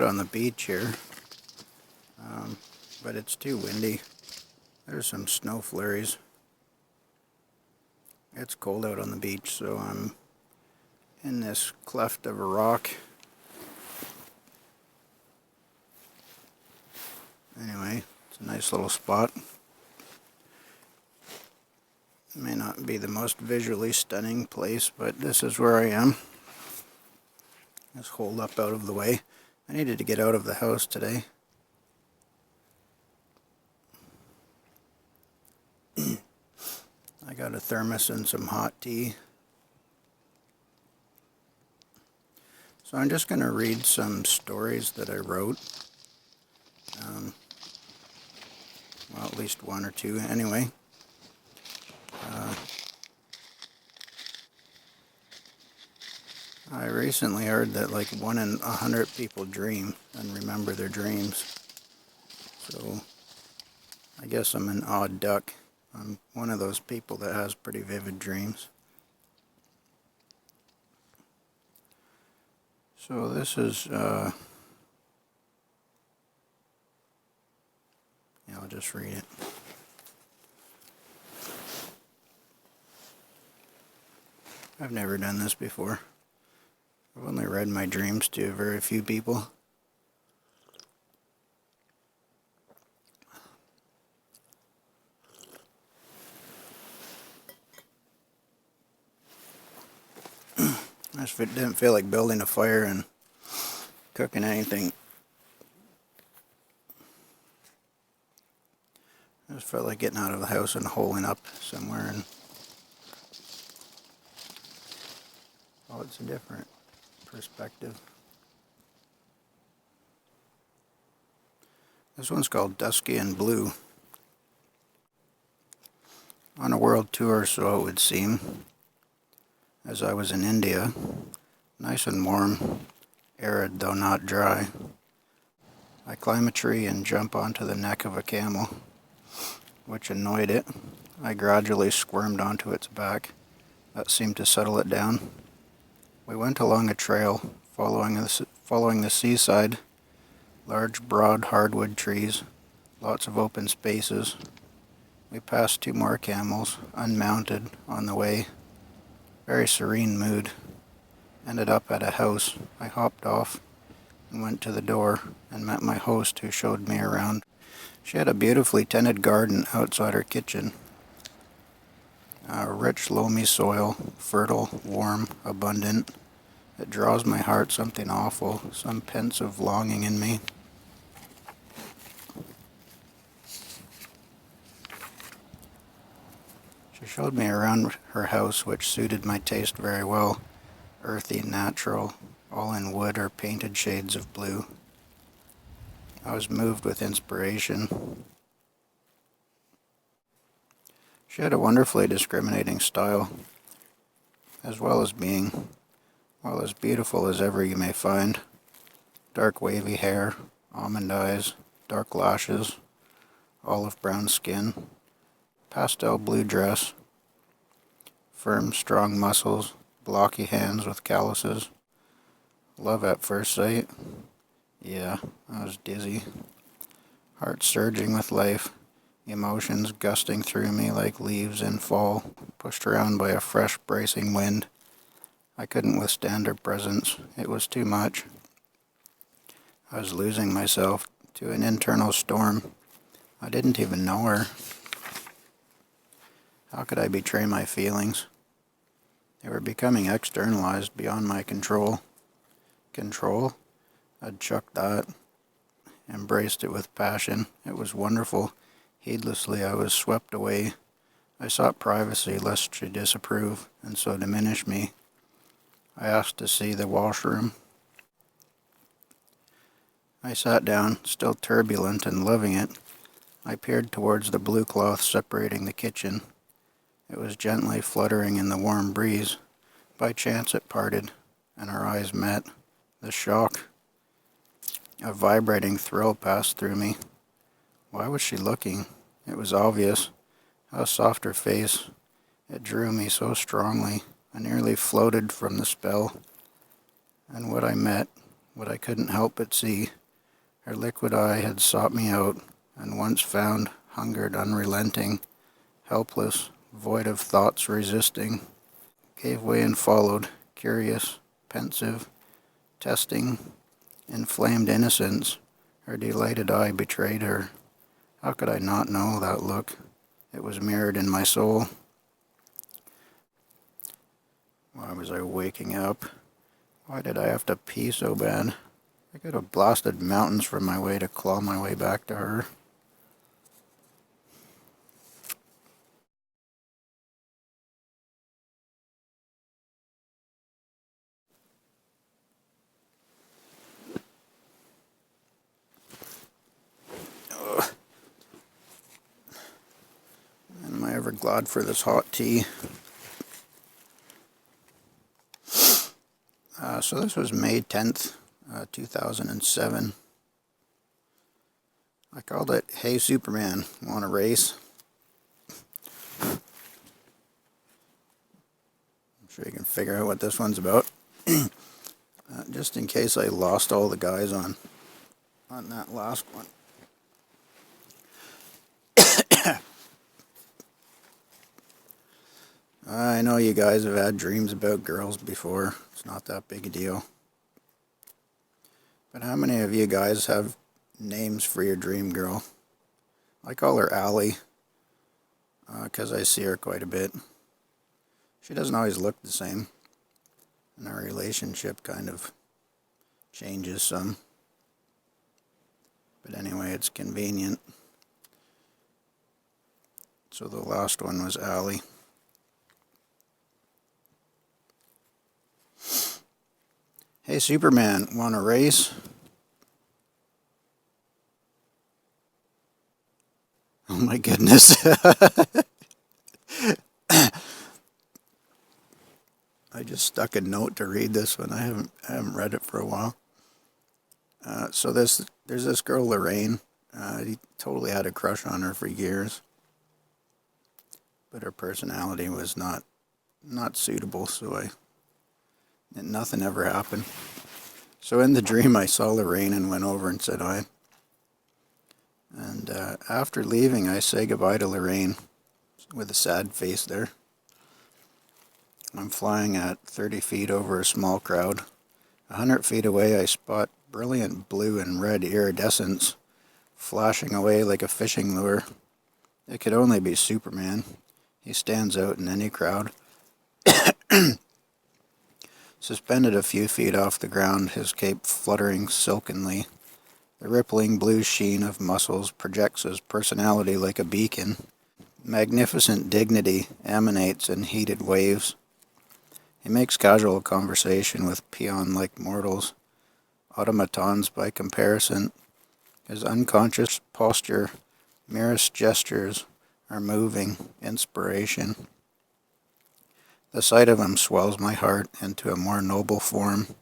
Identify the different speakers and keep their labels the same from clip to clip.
Speaker 1: on the beach here, but it's too windy. There's some snow flurries. It's cold out on the beach, so I'm in this cleft of a rock. Anyway, it's a nice little spot. It may not be the most visually stunning place, but this is where I am. Just hold up out of the way. I needed to get out of the house today. I got a thermos and some hot tea. So I'm just going to read some stories that I wrote. Well, at least one or two anyway. I recently heard that like 1 in 100 people dream and remember their dreams. So I guess I'm an odd duck. I'm one of those people that has pretty vivid dreams. So this is, yeah, I'll just read it. I've never done this before. I've only read my dreams to very few people. I just didn't feel like building a fire and cooking anything. I just felt like getting out of the house and holing up somewhere. And oh, it's a different perspective. This one's called Dusky and Blue. On a world tour, so it would seem, as I was in India, nice and warm, arid though not dry. I climb a tree and jump onto the neck of a camel, which annoyed it. I gradually squirmed onto its back. That seemed to settle it down. We went along a trail, following the seaside, large broad hardwood trees, lots of open spaces. We passed 2 more camels, unmounted, on the way. Very serene mood. Ended up at a house. I hopped off and went to the door and met my host, who showed me around. She had a beautifully tended garden outside her kitchen. Rich, loamy soil, fertile, warm, abundant. It draws my heart something awful, some pensive longing in me. She showed me around her house, which suited my taste very well. Earthy, natural, all in wood or painted shades of blue. I was moved with inspiration. She had a wonderfully discriminating style, as well as being, well, as beautiful as ever you may find. Dark wavy hair, almond eyes, dark lashes, olive brown skin, pastel blue dress, firm, strong muscles, blocky hands with calluses. Love at first sight. Yeah, I was dizzy. Heart surging with life, emotions gusting through me like leaves in fall, pushed around by a fresh, bracing wind. I couldn't withstand her presence. It was too much. I was losing myself to an internal storm. I didn't even know her. How could I betray my feelings? They were becoming externalized beyond my control. Control? I'd chucked that. Embraced it with passion. It was wonderful. Heedlessly, I was swept away. I sought privacy lest she disapprove, and so diminish me. I asked to see the washroom. I sat down, still turbulent and loving it. I peered towards the blue cloth separating the kitchen. It was gently fluttering in the warm breeze. By chance it parted, and our eyes met. The shock. A vibrating thrill passed through me. Why was she looking? It was obvious. How soft her face. It drew me so strongly. I nearly floated from the spell. And what I met, what I couldn't help but see, Her liquid eye had sought me out, and once found, hungered unrelenting, helpless, void of thoughts resisting, gave way and followed, curious, pensive, testing, inflamed innocence. Her delighted eye betrayed her. How could I not know that look? It was mirrored in my soul. Why was I waking up? Why did I have to pee so bad? I could have blasted mountains from my way to claw my way back to her. Ugh. Am I ever glad for this hot tea? So this was May 10th, 2007. I called it, "Hey Superman, want a race?" I'm sure you can figure out what this one's about. Just in case I lost all the guys on that last one. I know you guys have had dreams about girls before. It's not that big a deal. But how many of you guys have names for your dream girl? I call her Allie, because I see her quite a bit. She doesn't always look the same, and our relationship kind of changes some. But anyway, it's convenient. So the last one was Allie. "Hey Superman, want a race?" Oh my goodness. I just stuck a note to read this one. I haven't read it for a while. So there's this girl Lorraine. He totally had a crush on her for years, but her personality was not suitable. So nothing ever happened. So in the dream, I saw Lorraine and went over and said hi. And after leaving, I say goodbye to Lorraine with a sad face there. I'm flying at 30 feet over a small crowd. 100 feet away, I spot brilliant blue and red iridescence flashing away like a fishing lure. It could only be Superman. He stands out in any crowd. Suspended a few feet off the ground, his cape fluttering silkenly. The rippling blue sheen of muscles projects his personality like a beacon. Magnificent dignity emanates in heated waves. He makes casual conversation with peon-like mortals, automatons by comparison. His unconscious posture, merest gestures are moving inspiration. The sight of him swells my heart into a more noble form.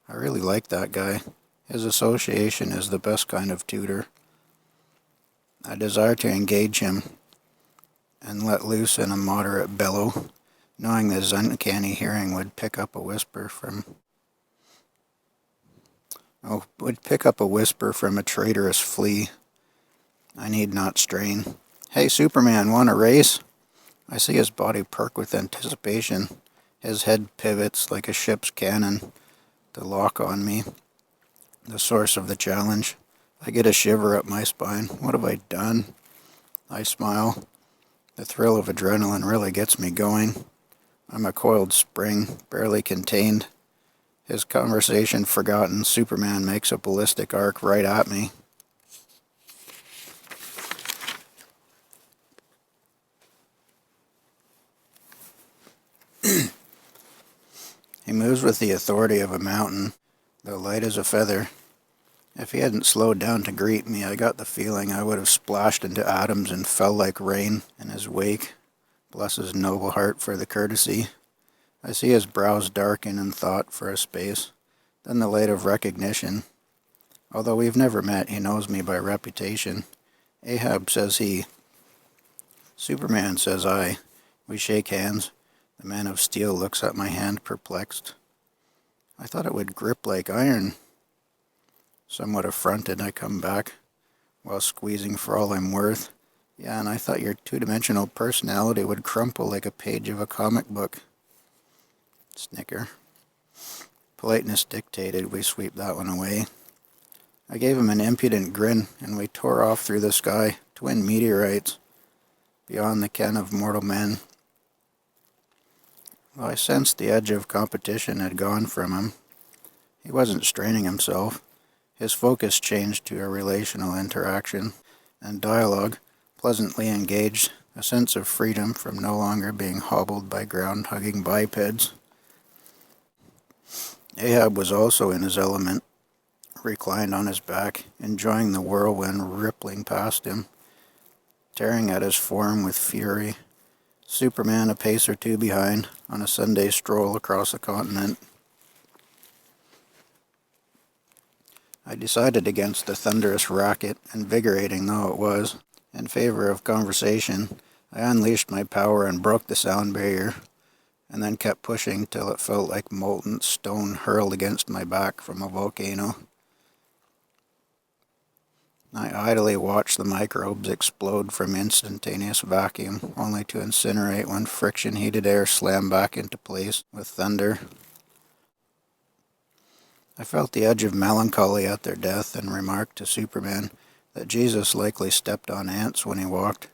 Speaker 1: I really like that guy. His association is the best kind of tutor. I desire to engage him and let loose in a moderate bellow, knowing that his uncanny hearing would pick up a whisper from a traitorous flea. I need not strain. "Hey Superman, want a race?" I see his body perk with anticipation. His head pivots like a ship's cannon to lock on me, the source of the challenge. I get a shiver up my spine. What have I done? I smile. The thrill of adrenaline really gets me going. I'm a coiled spring, barely contained. His conversation forgotten, Superman makes a ballistic arc right at me. He moves with the authority of a mountain, though light as a feather. If he hadn't slowed down to greet me, I got the feeling I would have splashed into atoms and fell like rain in his wake. Bless his noble heart for the courtesy. I see his brows darken in thought for a space, then the light of recognition. Although we've never met, he knows me by reputation. "Ahab," says he. "Superman," says I. We shake hands. The man of steel looks at my hand, perplexed. I thought it would grip like iron. Somewhat affronted, I come back, while squeezing for all I'm worth. Yeah, and I thought your two-dimensional personality would crumple like a page of a comic book. Snicker. Politeness dictated we sweep that one away. I gave him an impudent grin, and we tore off through the sky, twin meteorites, beyond the ken of mortal men. Well, I sensed the edge of competition had gone from him. He wasn't straining himself. His focus changed to a relational interaction and dialogue, pleasantly engaged, a sense of freedom from no longer being hobbled by ground-hugging bipeds. Ahab was also in his element, reclined on his back, enjoying the whirlwind rippling past him, tearing at his form with fury. Superman a pace or two behind, on a Sunday stroll across the continent. I decided against the thunderous racket, invigorating though it was. In favor of conversation, I unleashed my power and broke the sound barrier, and then kept pushing till it felt like molten stone hurled against my back from a volcano. I idly watched the microbes explode from instantaneous vacuum, only to incinerate when friction-heated air slammed back into place with thunder. I felt the edge of melancholy at their death and remarked to Superman that Jesus likely stepped on ants when he walked.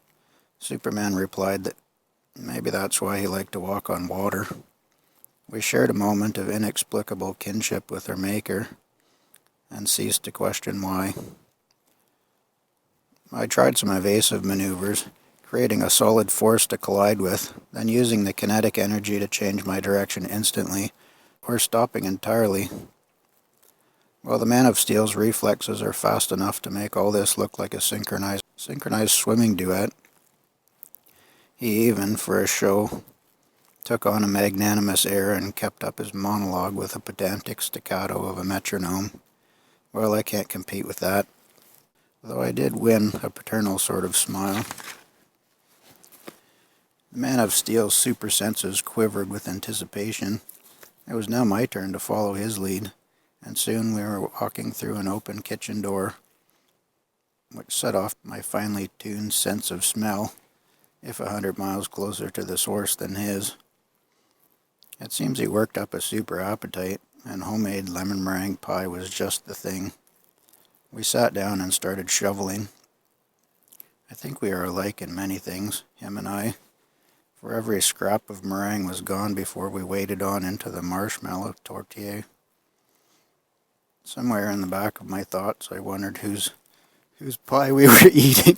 Speaker 1: Superman replied that maybe that's why he liked to walk on water. We shared a moment of inexplicable kinship with our Maker, and ceased to question why. I tried some evasive maneuvers, creating a solid force to collide with, then using the kinetic energy to change my direction instantly, or stopping entirely. Well, the Man of Steel's reflexes are fast enough to make all this look like a synchronized swimming duet. He even, for a show, took on a magnanimous air and kept up his monologue with a pedantic staccato of a metronome. Well, I can't compete with that, though I did win a paternal sort of smile. The Man of Steel's super senses quivered with anticipation. It was now my turn to follow his lead, and soon we were walking through an open kitchen door, which set off my finely tuned sense of smell, if 100 miles closer to the source than his. It seems he worked up a super appetite, and homemade lemon meringue pie was just the thing. We sat down and started shoveling. I think we are alike in many things, him and I, for every scrap of meringue was gone before we waded on into the marshmallow tortilla. Somewhere in the back of my thoughts, I wondered whose pie we were eating,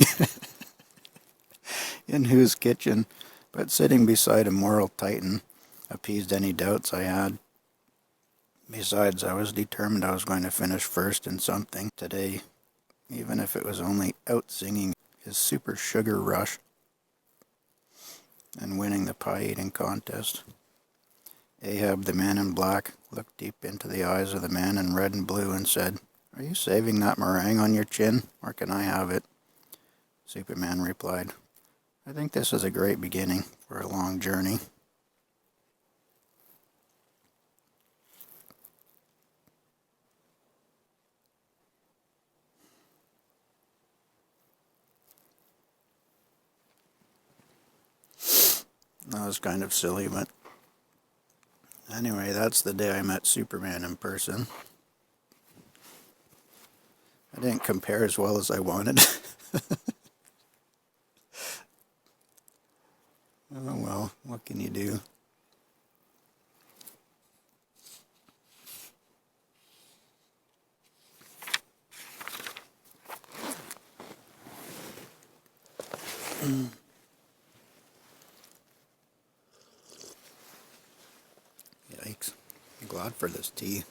Speaker 1: in whose kitchen, but sitting beside a moral titan appeased any doubts I had. Besides, I was determined I was going to finish first in something today, even if it was only out-singing his super sugar rush and winning the pie-eating contest. Ahab, the Man in Black, looked deep into the eyes of the man in red and blue and said, "Are you saving that meringue on your chin, or can I have it?" Superman replied, "I think this is a great beginning for a long journey." That was kind of silly, but anyway, that's the day I met Superman in person. I didn't compare as well as I wanted. Oh well, what can you do? Yikes. I'm glad for this tea.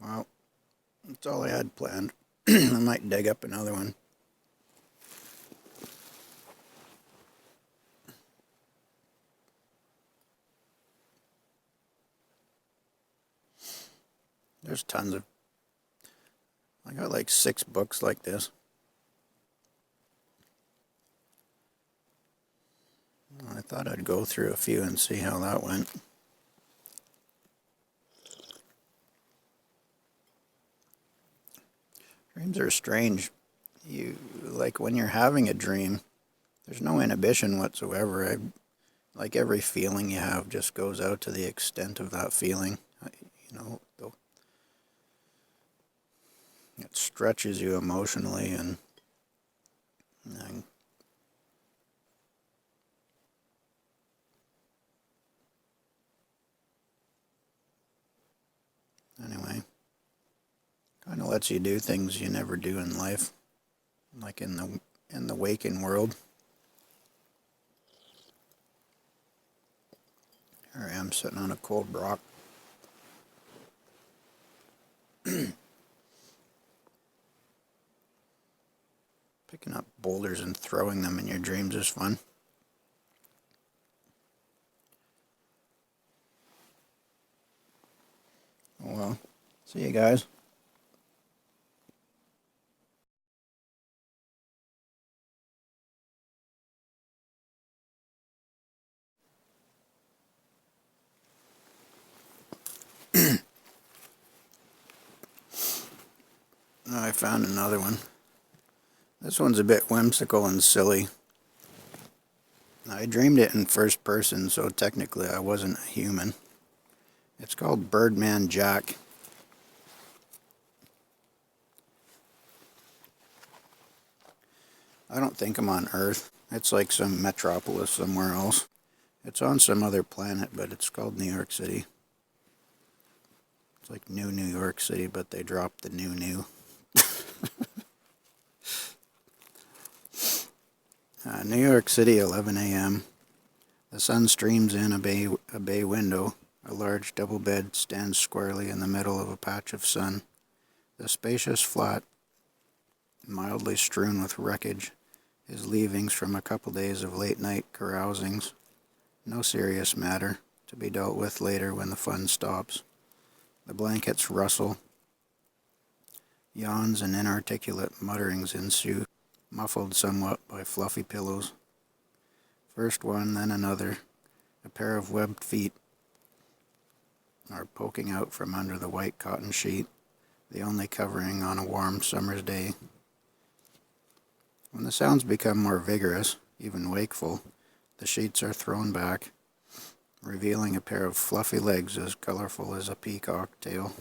Speaker 1: Well, that's all I had planned. I might dig up another one. There's tons of... I got like 6 books like this. I thought I'd go through a few and see how that went. Dreams are strange. Like when you're having a dream, there's no inhibition whatsoever. Like every feeling you have just goes out to the extent of that feeling. It stretches you emotionally and anyway, kind of lets you do things you never do in life, like in the waking world. Here I am sitting on a cold rock. Picking up boulders and throwing them in your dreams is fun. Well, see you guys. I found another one. This one's a bit whimsical and silly. I dreamed it in first person, so technically I wasn't a human. It's called Birdman Jack. I don't think I'm on Earth. It's like some metropolis somewhere else. It's on some other planet, but it's called New York City. It's like New York City, but they dropped the new. New York City, 11 a.m. The sun streams in a bay window. A large double bed stands squarely in the middle of a patch of sun. The spacious flat, mildly strewn with wreckage, is leavings from a couple days of late-night carousings. No serious matter, to be dealt with later when the fun stops. The blankets rustle. Yawns and inarticulate mutterings ensue, muffled somewhat by fluffy pillows. First one, then another. A pair of webbed feet are poking out from under the white cotton sheet, the only covering on a warm summer's day. When the sounds become more vigorous, even wakeful, the sheets are thrown back, revealing a pair of fluffy legs as colorful as a peacock tail.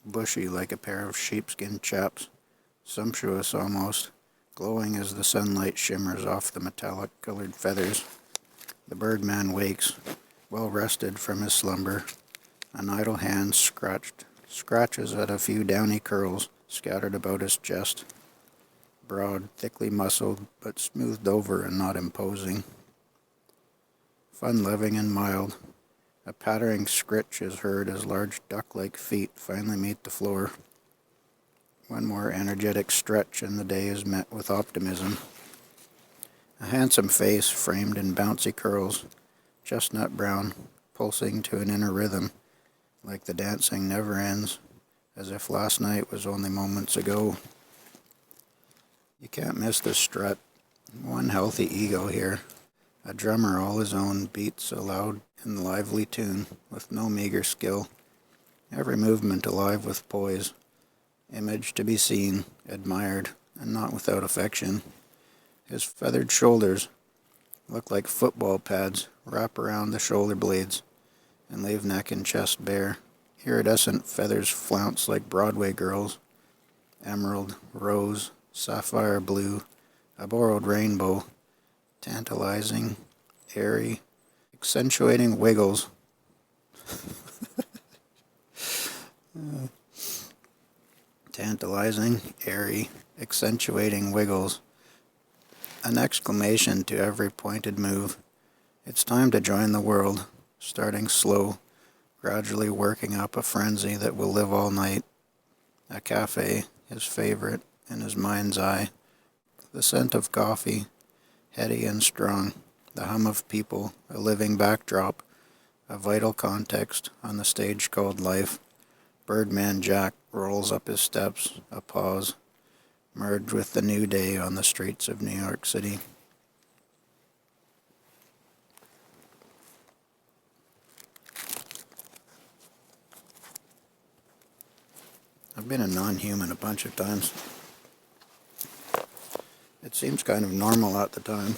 Speaker 1: Bushy like a pair of sheepskin chaps, sumptuous almost, glowing as the sunlight shimmers off the metallic-colored feathers. The birdman wakes, well rested from his slumber. An idle hand scratches at a few downy curls scattered about his chest. Broad, thickly muscled, but smoothed over and not imposing. Fun-loving and mild. A pattering scritch is heard as large duck-like feet finally meet the floor. One more energetic stretch and the day is met with optimism. A handsome face framed in bouncy curls, chestnut brown, pulsing to an inner rhythm, like the dancing never ends, as if last night was only moments ago. You can't miss the strut. One healthy ego here. A drummer all his own beats a loud and lively tune, with no meager skill. Every movement alive with poise. Image to be seen, admired, and not without affection. His feathered shoulders look like football pads, wrap around the shoulder blades, and leave neck and chest bare. Iridescent feathers flounce like Broadway girls. Emerald, rose, sapphire blue, a borrowed rainbow. Tantalizing, airy, accentuating wiggles. Tantalizing, airy, accentuating wiggles. An exclamation to every pointed move. It's time to join the world, starting slow, gradually working up a frenzy that will live all night. A cafe, his favorite, in his mind's eye. The scent of coffee, heady and strong, the hum of people, a living backdrop, a vital context on the stage called life. Birdman Jack rolls up his steps, a pause, merged with the new day on the streets of New York City. I've been a non-human a bunch of times. It seems kind of normal at the time.